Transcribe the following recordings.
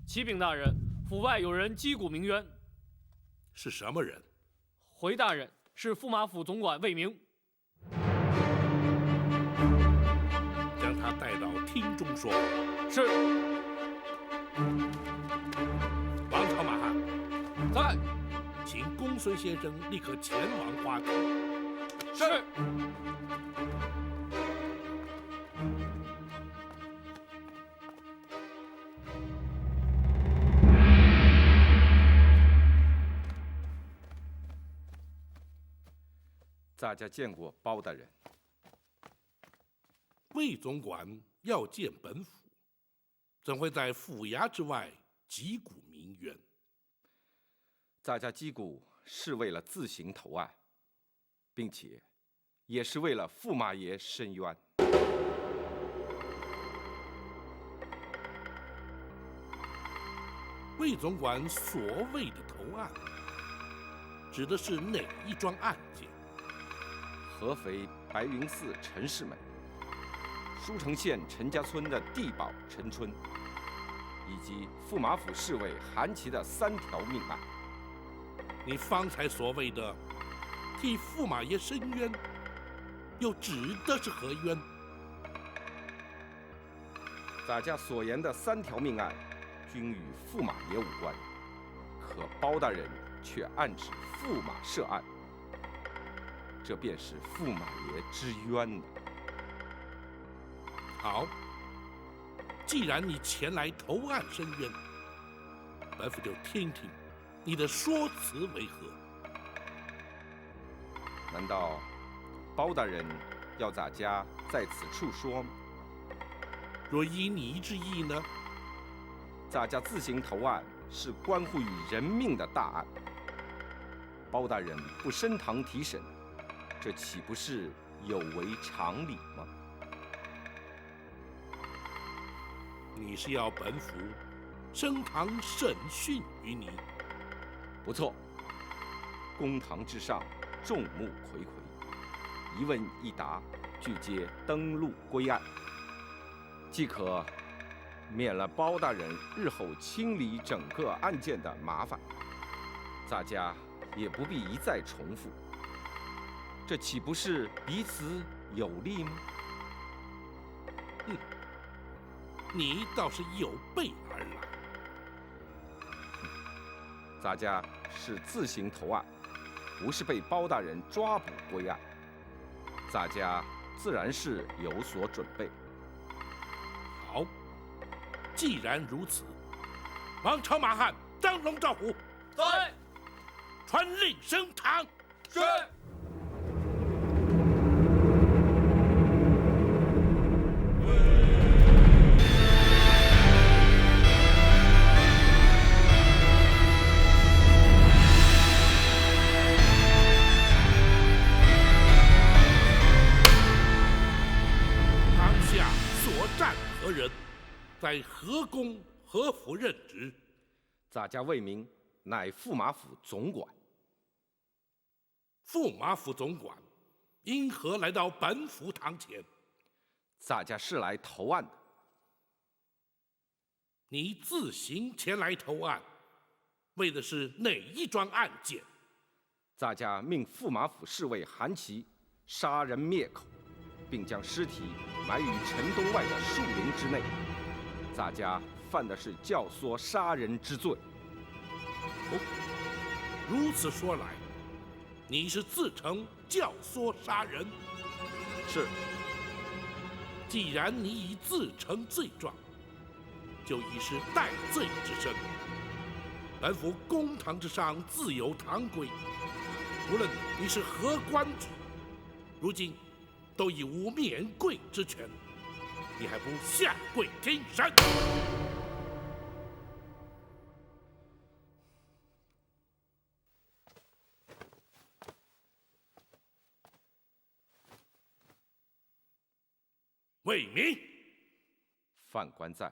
启禀大人，府外有人击鼓鸣冤。是什么人？回大人，是驸马府总管魏明。将他带到厅中说。是。王朝马汉，在。请公孙先生立刻前往花厅。是。大家见过包大人。魏总管要见本府，怎会在府衙之外击鼓鸣冤？大家击鼓是为了自行投案，并且也是为了驸马爷申冤。魏总管所谓的投案，指的是哪一桩案件？合肥白云寺陈氏门、舒城县陈家村的地保陈春，以及驸马府侍卫韩琦的3条命案。你方才所谓的替驸马爷申冤，又指的是何冤？大家所言的3条命案，均与驸马爷无关，可包大人却暗指驸马涉案。这便是驸马爷之冤呢。好，既然你前来投案申冤，本府就听听你的说辞为何？难道包大人要大家在此处说吗？若依你之意呢？大家自行投案是关乎于人命的大案，包大人不升堂提审，这岂不是有违常理吗？你是要本府升堂审讯于你？不错，公堂之上，众目睽睽，一问一答，俱皆登录归案，既可免了包大人日后清理整个案件的麻烦，大家也不必一再重复，这岂不是彼此有利吗？你倒是有备而来。大家是自行投案，不是被包大人抓捕归案，大家自然是有所准备。好，既然如此，王朝马汉张龙赵虎，在。传令升堂。是。当下所战何人？在何宫何府任职？大家魏明乃驸马府总管。驸马府总管因何来到本府堂前？大家是来投案的。你自行前来投案，为的是哪一桩案件？大家命驸马府侍卫韩琦杀人灭口，并将尸体埋于城东外的树林之内。大家犯的是教唆杀人之罪。如此说来，你是自称教唆杀人？是。既然你已自成罪状，就已是戴罪之身。本府公堂之上自有堂规，无论你是何官职，如今都已无免跪之权，你还不下跪听审？魏明，犯官在。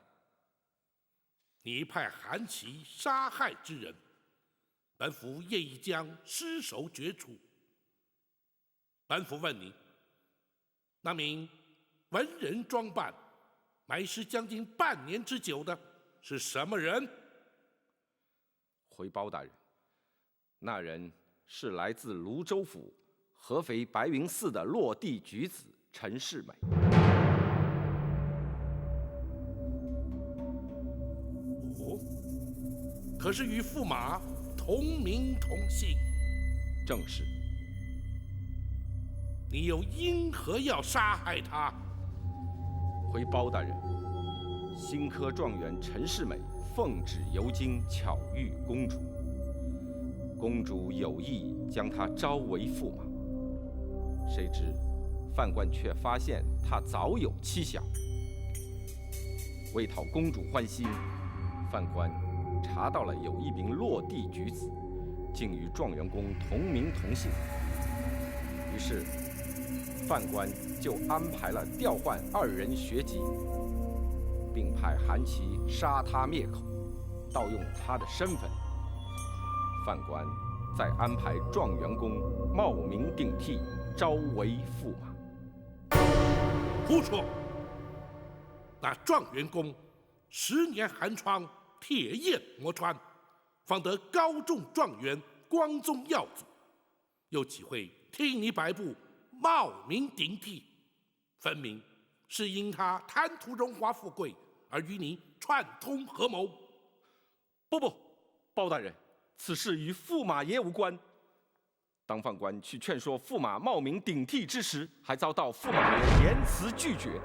你派韩琦杀害之人，本府业已将尸首决除。本府问你，那名文人装扮埋尸将近半年之久的是什么人？回包大人，那人是来自泸州府合肥白云寺的落地举子陈世美。哦，可是与驸马同名同姓？正是。你又因何要杀害他？回包大人，新科状元陈世美奉旨游京，巧遇公主。公主有意将他招为驸马，谁知范官却发现他早有妻小。为讨公主欢心，范官查到了有一名落地举子，竟与状元公同名同姓。于是范官就安排了调换二人学籍，并派韩琦杀他灭口，盗用他的身份。范官再安排状元公冒名顶替，招为驸马。胡说！那状元公10年寒窗，铁焰磨穿，方得高中状元，光宗耀祖，又岂会听你摆布，冒名顶替？分明是因他贪图荣华富贵，而与你串通合谋。不，包大人，此事与驸马爷无关。当范官去劝说驸马冒名顶替之时，还遭到驸马爷严词拒绝。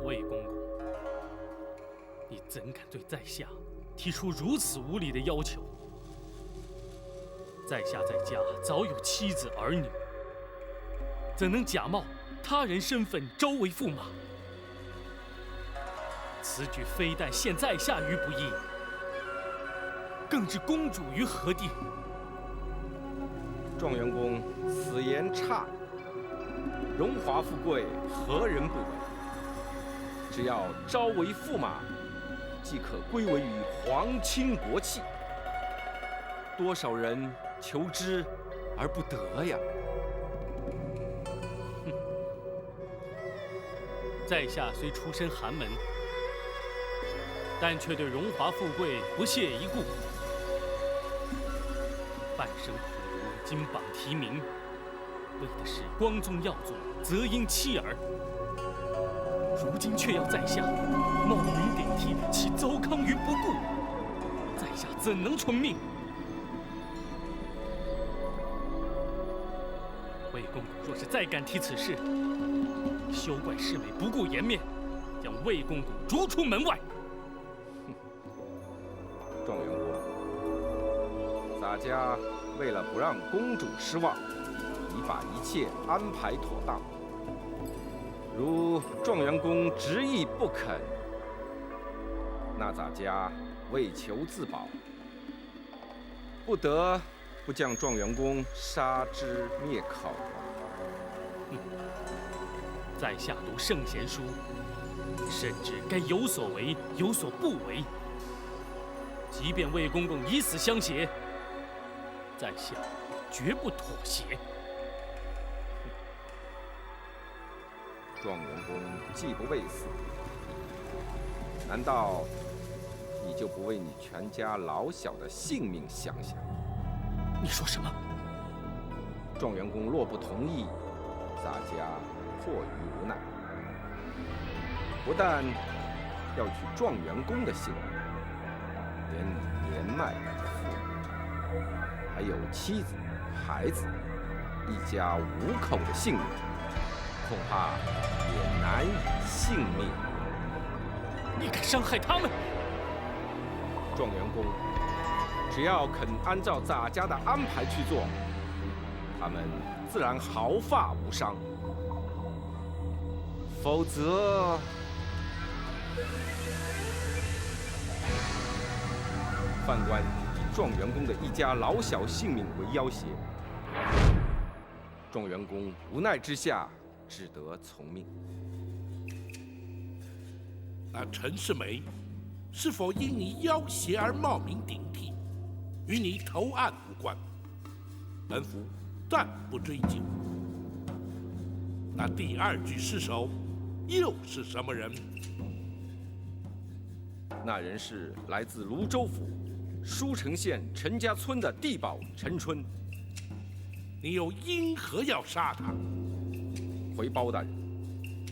魏公公，你怎敢对在下提出如此无理的要求？在下在家早有妻子儿女，怎能假冒他人身份招为驸马？此举非但陷在下于不义，更置公主于何地？状元公此言差矣，荣华富贵何人不为？只要招为驸马，即可归为于皇亲国戚。多少人求之而不得呀！在下虽出身寒门，但却对荣华富贵不屑一顾。半生苦读，金榜题名，为的是光宗耀祖，择英妻儿。如今却要在下冒名顶替，其糟糠于不顾，在下怎能从命？魏公公若是再敢提此事，休怪世美不顾颜面，将魏公公逐出门外。状元公，洒家为了不让公主失望，已把一切安排妥当。如状元公执意不肯，那洒家为求自保，不得不将状元公杀之灭口。在下读圣贤书，深知该有所为，有所不为。即便魏公公以死相胁，在下绝不妥协。状元公既不为死，难道你就不为你全家老小的性命想想？你说什么？状元公若不同意，洒家迫于无奈，不但要取状元公的性命，连你年迈的父母，还有妻子、孩子，一家5口的性命，恐怕也难以幸免。你敢伤害他们？状元公，只要肯按照洒家的安排去做，他们自然毫发无伤。否则，范官以状元公的一家老小性命为要挟，状元公无奈之下，只得从命。那陈世美是否因你要挟而冒名顶替，与你投案无关，本府暂不追究。那第2具尸首又是什么人？那人是来自泸州府舒城县陈家村的地保陈春。你又因何要杀他？回包大人，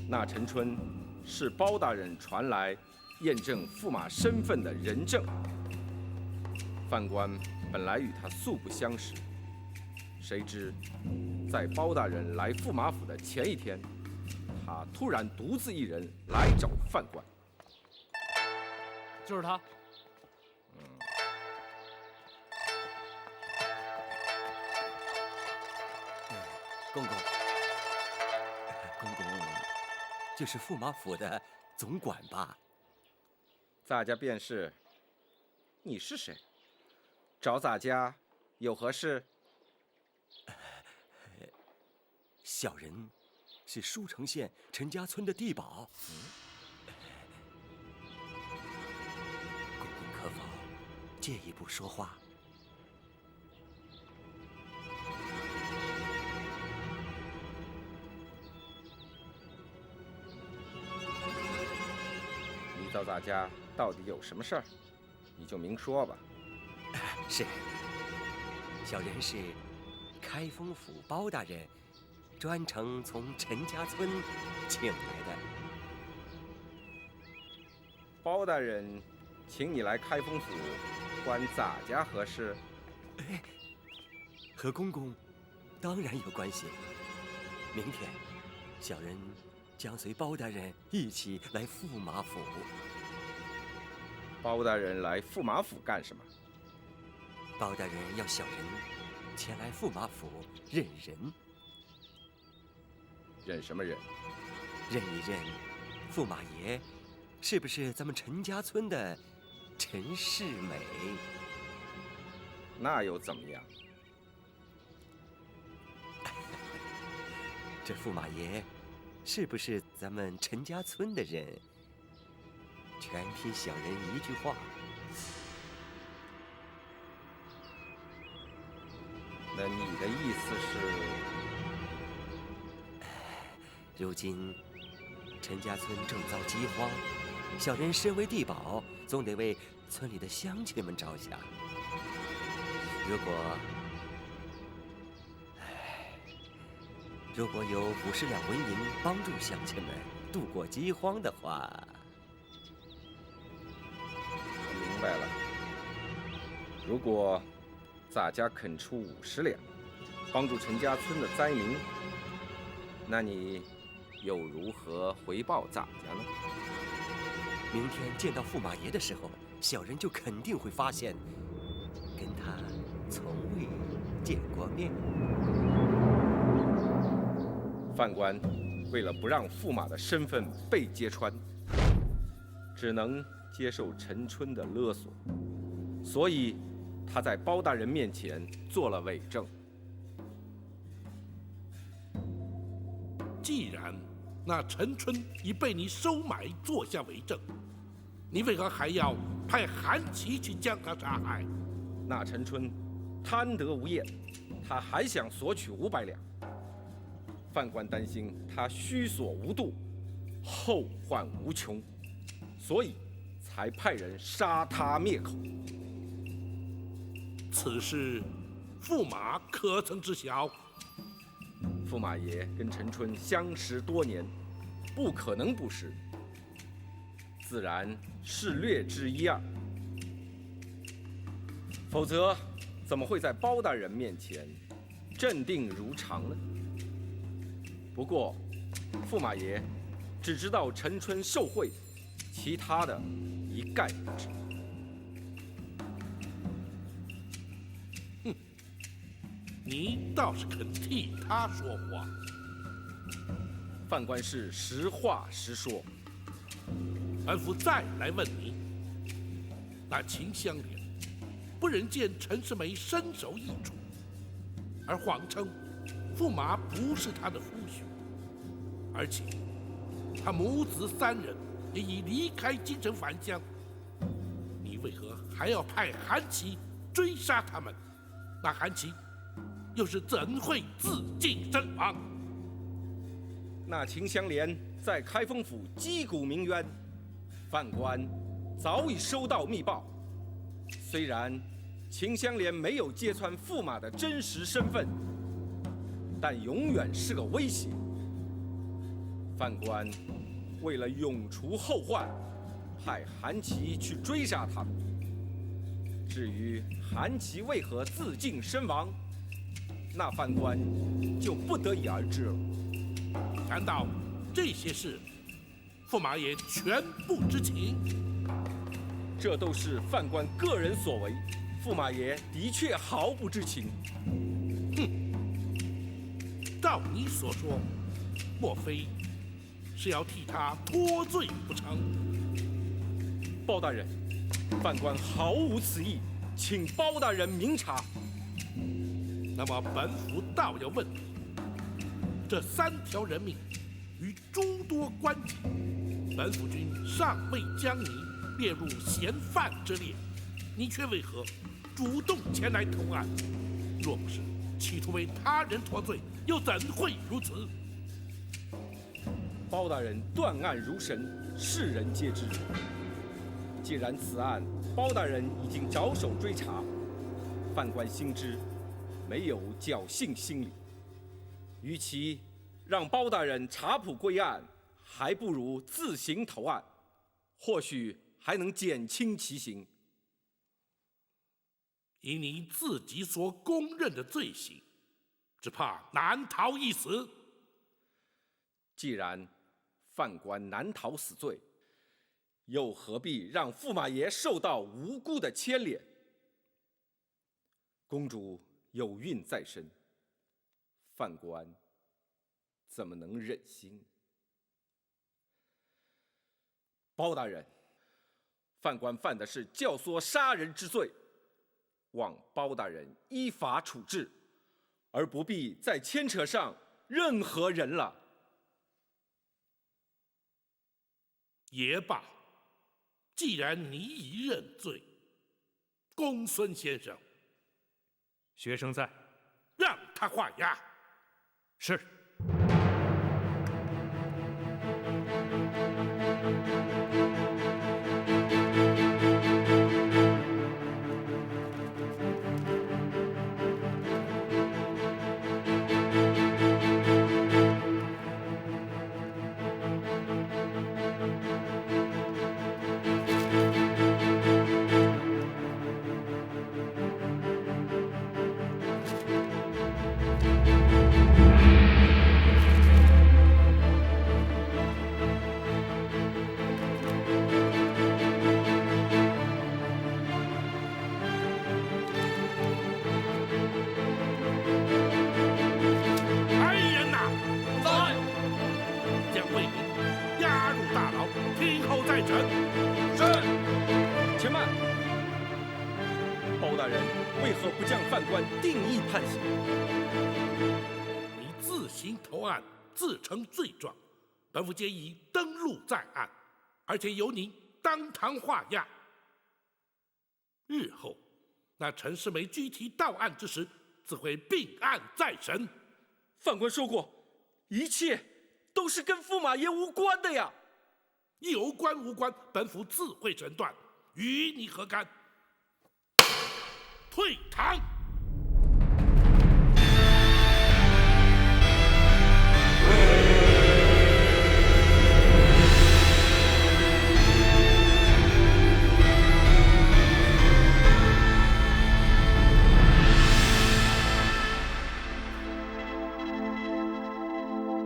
那陈春是包大人传来验证驸马身份的人证。犯官本来与他素不相识，谁知在包大人来驸马府的前一天，他突然独自一人来找犯官。就是他。公公，公公就是驸马府的总管吧？咱家便是。你是谁？找咱家有何事？小人是舒城县陈家村的地保。公公可否借一步说话？你找咱家到底有什么事儿？你就明说吧。是，小人是开封府包大人专程从陈家村请来的。包大人请你来开封府，关咱家何事？和公公当然有关系。明天，小人将随包大人一起来驸马府。包大人来驸马府干什么？包大人要小人前来驸马府认人。认什么人？认一认驸马爷是不是咱们陈家村的陈世美？那又怎么样？这驸马爷是不是咱们陈家村的人，全凭小人一句话。那你的意思是？如今陈家村正遭饥荒，小人身为地保，总得为村里的乡亲们着想。如果有50两纹银帮助乡亲们度过饥荒的话，我明白了。如果咱家肯出50两，帮助陈家村的灾民，那你又如何回报咱家呢？明天见到驸马爷的时候，小人就肯定会发现，跟他从未见过面。犯官为了不让驸马的身份被揭穿，只能接受陈春的勒索，所以他在包大人面前做了伪证。既然那陈春已被你收买做下伪证，你为何还要派韩琦去将他杀害？那陈春贪得无厌，他还想索取500两。犯官担心他虚索无度，后患无穷，所以才派人杀他灭口。此事，驸马可曾知晓？驸马爷跟陈春相识多年，不可能不识，自然是略知一二。否则，怎么会在包大人面前镇定如常呢？不过，驸马爷只知道陈春受贿，其他的一概不知。你倒是肯替他说话。犯官是实话实说。安府再来问你，那秦香莲不忍见陈世美身首异处，而谎称驸马不是他的夫婿，而且他母子3人也已离开京城返乡，你为何还要派韩琦追杀他们？那韩琦又是怎会自尽身亡？那秦香莲在开封府击鼓鸣冤，犯官早已收到密报，虽然秦香莲没有揭穿驸马的真实身份，但永远是个威胁。范官为了永除后患，派韩琦去追杀他们。至于韩琦为何自尽身亡，那范官就不得已而知了。难道这些事，驸马爷全不知情？这都是范官个人所为，驸马爷的确毫不知情。照你所说，莫非是要替他脱罪不成？包大人，范官毫无此意，请包大人明察。那么本府倒要问你，这3条人命与诸多官籍，本府君尚未将你列入嫌犯之列，你却为何主动前来投案？若不是企图为他人脱罪，又怎会如此？包大人断案如神，世人皆知。既然此案包大人已经着手追查，范官心知没有侥幸心理，与其让包大人查捕归案，还不如自行投案，或许还能减轻其刑。以你自己所公认的罪行，只怕难逃一死。既然范官难逃死罪，又何必让驸马爷受到无辜的牵连？公主有孕在身，范官怎么能忍心？包大人，范官犯的是教唆杀人之罪，望包大人依法处置，而不必再牵扯上任何人了。也罢，既然你已认罪，公孙先生，学生在，让他画押。是。为何不将犯官定义判刑？你自行投案，自成罪状，本府皆已登录在案，而且由你当堂画押。日后那陈世美具体到案之时，自会并案再审。犯官说过，一切都是跟驸马爷无关的呀。有关无关，本府自会审断，与你何干？退堂！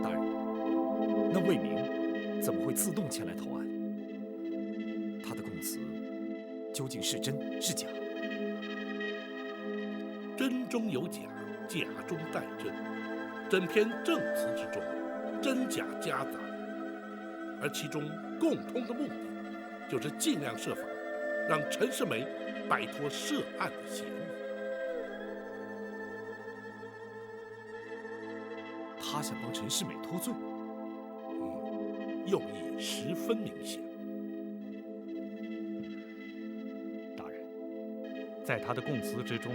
大人，那魏明怎么会自动前来投案？他的供词究竟是真是假？真中有假，假中带真，整篇证词之中，真假夹杂，而其中共通的目的，就是尽量设法让陈世美摆脱涉案的嫌疑。他想帮陈世美脱罪，用意十分明显。大人，在他的供词之中，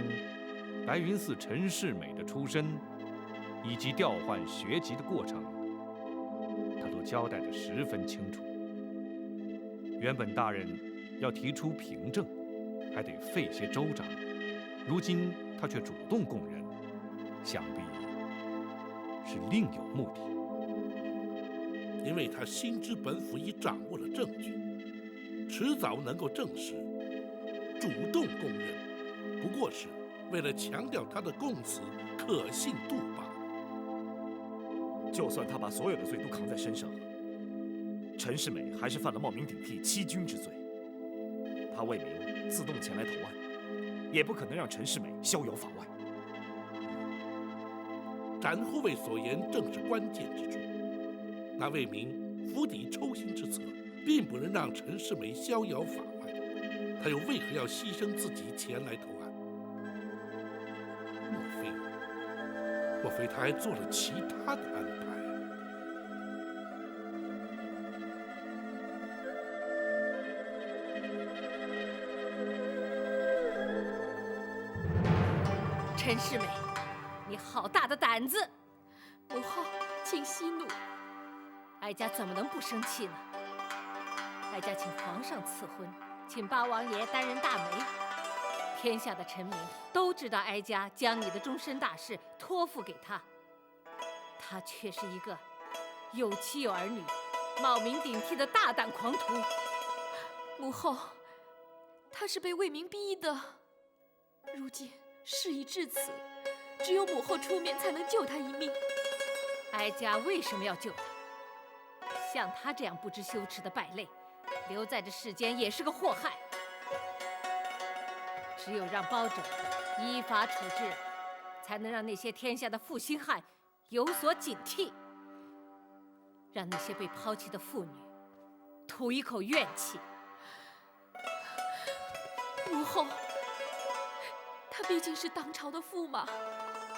白云寺陈世美的出身，以及调换学籍的过程，他都交代得十分清楚。原本大人要提出凭证，还得费些周章。如今他却主动供认，想必是另有目的。因为他心知本府已掌握了证据，迟早能够证实，主动供认，不过是为了强调他的供词可信度罢了。就算他把所有的罪都扛在身上，陈世美还是犯了冒名顶替欺君之罪。他魏明自动前来投案，也不可能让陈世美逍遥法外。展护卫所言正是关键之处。那魏明釜底抽薪之策，并不能让陈世美逍遥法外，他又为何要牺牲自己前来投案？莫非他还做了其他的安排？陈世美，你好大的胆子！母后，请息怒。哀家怎么能不生气呢？哀家请皇上赐婚，请八王爷担任大媒，天下的臣民都知道哀家将你的终身大事托付给他，他却是一个有妻有儿女、冒名顶替的大胆狂徒。母后，他是被魏明逼的。如今事已至此，只有母后出面才能救他一命。哀家为什么要救他？像他这样不知羞耻的败类，留在这世间也是个祸害。只有让包拯依法处置，才能让那些天下的负心汉有所警惕，让那些被抛弃的妇女吐一口怨气。母后，他毕竟是当朝的驸马，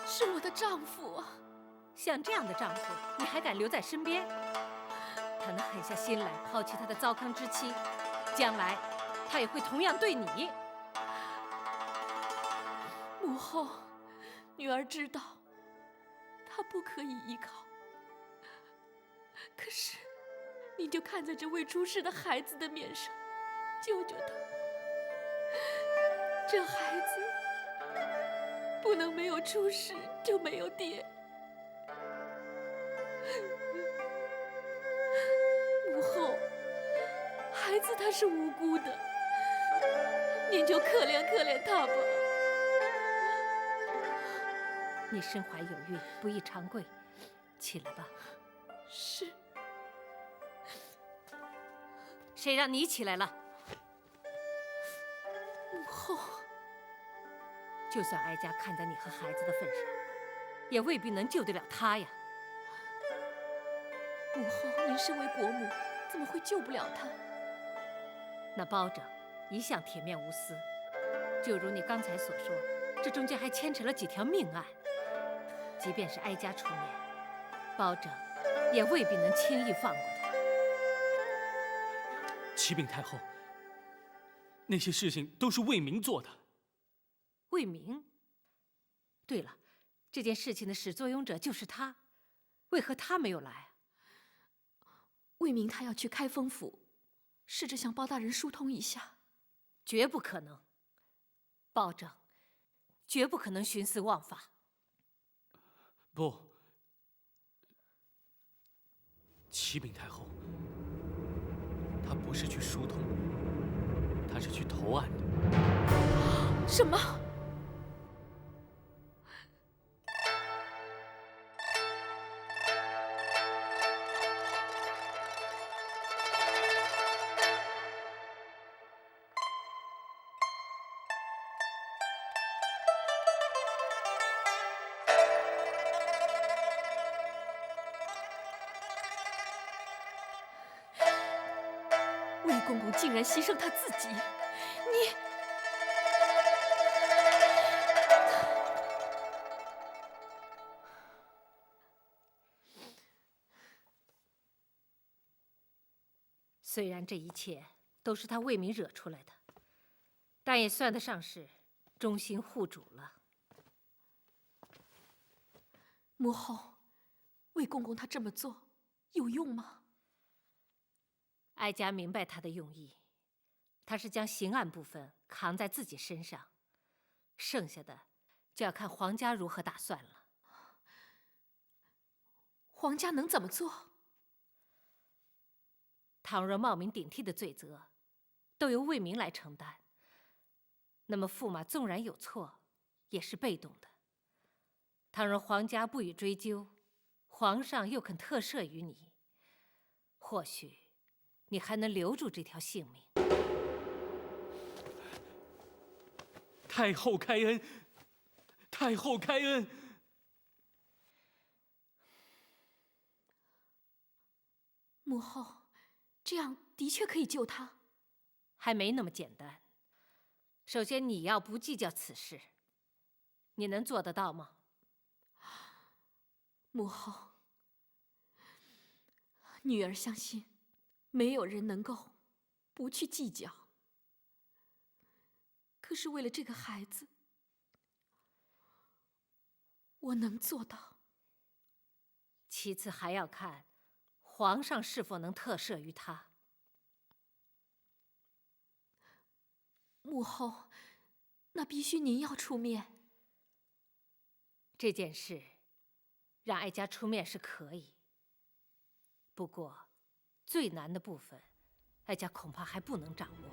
是我的丈夫啊。像这样的丈夫，你还敢留在身边？他能狠下心来抛弃他的糟糠之妻，将来他也会同样对你。母后，女儿知道他不可以依靠，可是您就看在这未出世的孩子的面上，救救他。这孩子不能没有出世就没有爹。母后，孩子他是无辜的，您就可怜可怜他吧。你身怀有孕，不宜长跪，起来吧。是。谁让你起来了？母后，就算哀家看在你和孩子的份上，也未必能救得了他呀。母后，您身为国母，怎么会救不了他？那包拯一向铁面无私，就如你刚才所说，这中间还牵扯了几条命案。即便是哀家出面，包拯也未必能轻易放过他。启禀太后，那些事情都是魏明做的。魏明？对了，这件事情的始作俑者就是他，为何他没有来啊？魏明他要去开封府，试着向包大人疏通一下。绝不可能，包拯绝不可能徇私枉法。不，启禀太后，他不是去疏通，他是去投案的。什么？魏公公竟然牺牲他自己，你……虽然这一切都是他魏明惹出来的，但也算得上是忠心护主了。母后，魏公公他这么做有用吗？哀家明白他的用意，他是将刑案部分扛在自己身上，剩下的就要看皇家如何打算了。皇家能怎么做？倘若冒名顶替的罪责都由魏明来承担，那么驸马纵然有错，也是被动的。倘若皇家不予追究，皇上又肯特赦于你，或许你还能留住这条性命。太后开恩，太后开恩！母后，这样的确可以救他。还没那么简单。首先，你要不计较此事，你能做得到吗？母后，女儿相信，没有人能够不去计较。可是为了这个孩子，我能做到。其次，还要看皇上是否能特赦于他。母后，那必须您要出面。这件事，让哀家出面是可以，不过最难的部分，哀家恐怕还不能掌握。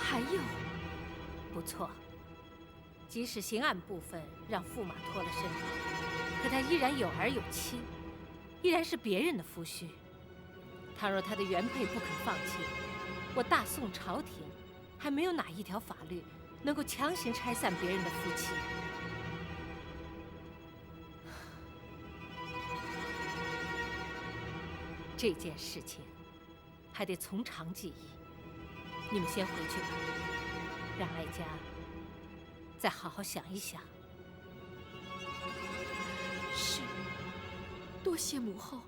还有，不错，即使刑案部分让驸马脱了身，可他依然有儿有妻，依然是别人的夫婿。倘若他的原配不肯放弃，我大宋朝廷还没有哪一条法律能够强行拆散别人的夫妻。这件事情还得从长计议。你们先回去吧，让哀家再好好想一想。是，多谢母后。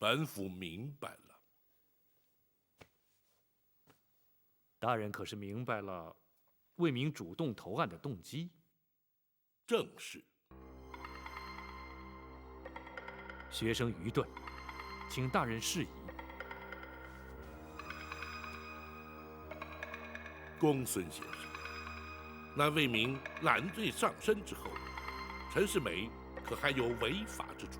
本府明白了。大人可是明白了魏明主动投案的动机？正是。学生愚钝，请大人示意。公孙先生，那魏明揽罪上身之后，陈世美可还有违法之处？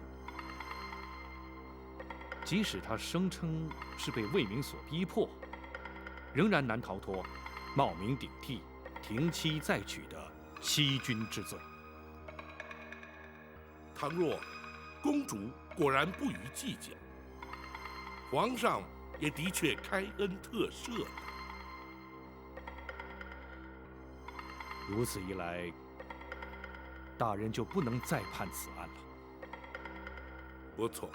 即使他声称是被魏明所逼迫，仍然难逃脱冒名顶替、停妻再娶的欺君之罪。倘若公主果然不予计较，皇上也的确开恩特赦了。如此一来，大人就不能再判此案了。不错，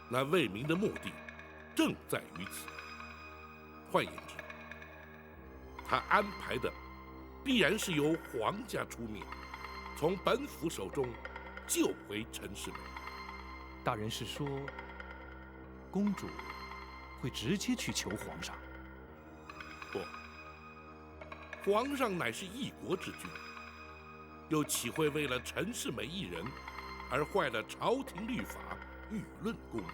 那魏明的目的正在于此。换言之，他安排的必然是由皇家出面，从本府手中救回陈世美。大人是说，公主会直接去求皇上？不，皇上乃是一国之君，又岂会为了陈世美一人而坏了朝廷律法、舆论公平？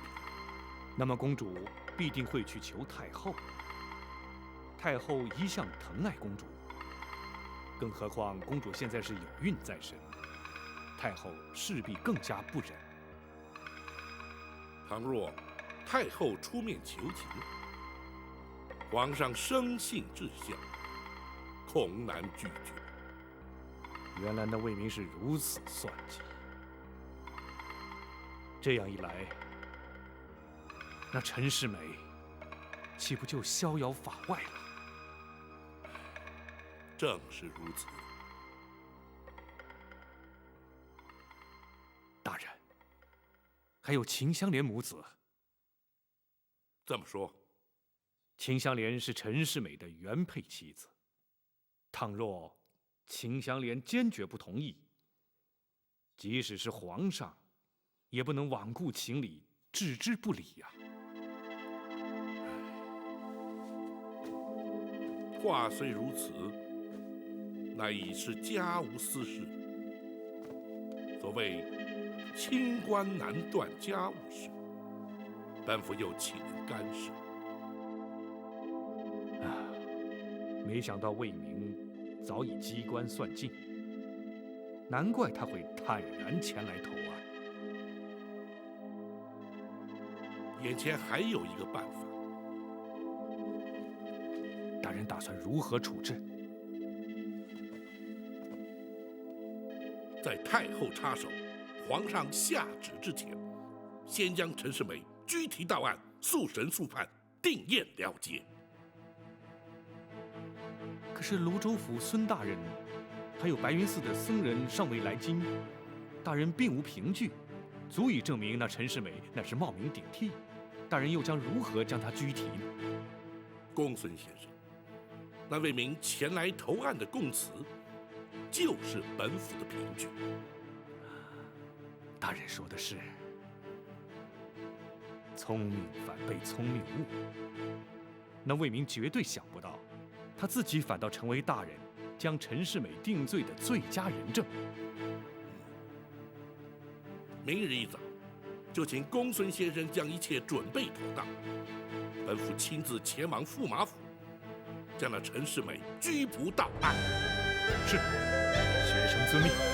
那么公主必定会去求太后。太后一向疼爱公主，更何况公主现在是有孕在身，太后势必更加不忍。倘若太后出面求情，皇上生性至孝，恐难拒绝。原来那魏明是如此算计。这样一来，那陈世美岂不就逍遥法外了？正是如此。大人，还有秦香莲母子。这么说，秦香莲是陈世美的原配妻子。倘若秦香莲坚决不同意，即使是皇上，也不能罔顾情理，置之不理呀。话虽如此，乃已是家无私事。所谓清官难断家务事，本府又岂能干涉？没想到魏明早已机关算尽，难怪他会坦然前来投案。眼前还有一个办法。大人打算如何处置？在太后插手、皇上下旨之前，先将陈世美拘提到案，速审速判，定验了结。可是泸州府孙大人，还有白云寺的僧人尚未来京，大人并无凭据，足以证明那陈世美乃是冒名顶替。大人又将如何将他拘提呢？公孙先生，那位名前来投案的供词，就是本府的凭据。大人说的是，聪明反被聪明误。那魏明绝对想不到，他自己反倒成为大人将陈世美定罪的最佳人证。明日一早，就请公孙先生将一切准备妥当，本府亲自前往驸马府，将那陈世美拘捕到案。是，学生遵命。